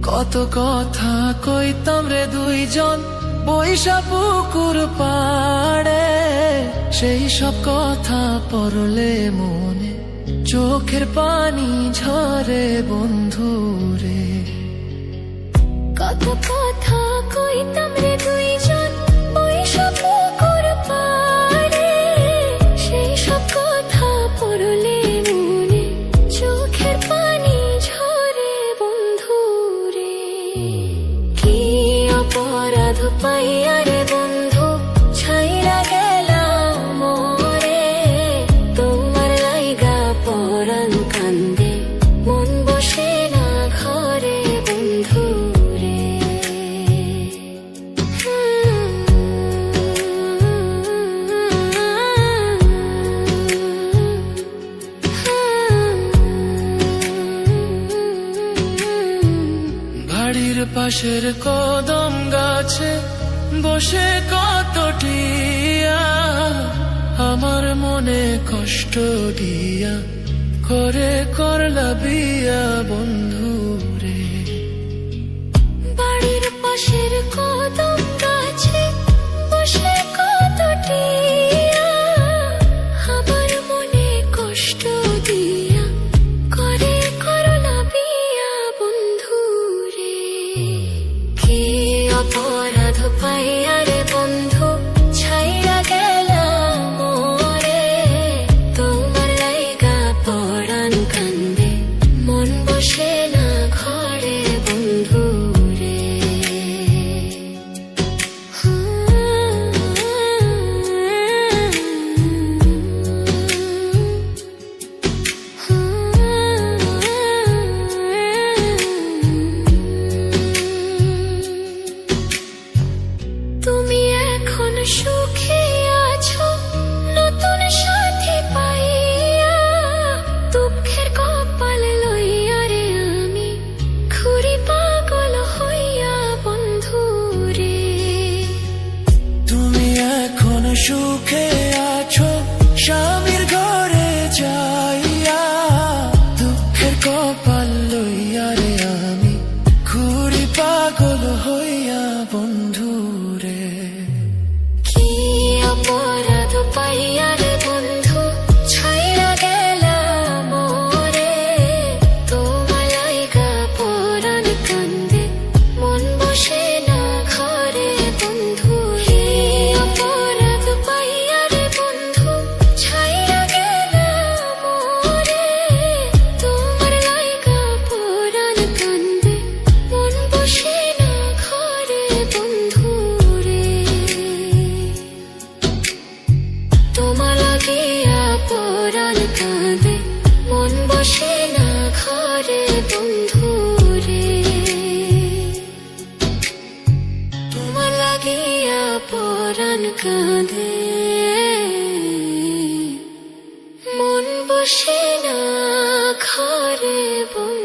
কত কথা কইতাম রে দুইজন বৈশা পুকুর পাড়ে, সেই সব কথা পড়লে মনে চোখের পানি ঝরে বন্ধু রে। কত কথা কইতাম রে দুইজন বৈশা পুকুর পাড়ে, সেই সব কথা পড়লে মনে চোখের পানি ঝরে বন্ধু রে। কি অপরাধ পাইয়া রে বন্ধু ছাইরা গেলাম মোরে, তোমার লাইগা পরাণ কান্দে মন বসে না ঘরে বন্ধু রে। বাড়ির পাশের কদম গাছে বসে কত টিয়া, আমার মনে কষ্ট দিয়া করে করলা বিয়া বন্ধু রে। বাড়ির পাশের কদম গাছে বসে কত টিয়া, আমার মনে কষ্ট দিয়া করে করলা বিয়া বন্ধু রে। কি অপরাধ পাইয়া রে বন্ধু ছাইরা গেলাম মোরে, তোমার লাইগা পরাণ কান্দে মন বসে না ঘরে বন্ধু রে। তুমি এখন সুখে আছো নতুন সাথী পাইয়া, দুঃখের কপাল লইয়া রে আমি ঘুরি পাগল হইয়া বন্ধু রে। তুমি এখন সুখে আছো স্বামীর ঘরে যাইয়া, দুঃখের কপাল লইয়া রে আমি ঘুরি পাগল হইয়া বন্ধু রে। কি অপরাধ পাইয়া রে বন্ধু ছাইরা গেলাম মোরে, তোমার লাইগা পরাণ কান্দে মন বসে না ঘরে বন্ধু রে। অপরাধ পাইয়া রে বন্ধু ছাইরা গেলাম মোরে, তোমার লাইগা পরাণ কান্দে মন বসে না ঘরে বন্ধু রে। তোমার লাগিয়া পরাণ কাঁদে মন বসে না ঘরে বন্ধু রে। তোমার লাগিয়া পরাণ কাঁদে মন বসে না ঘরে বন্ধু।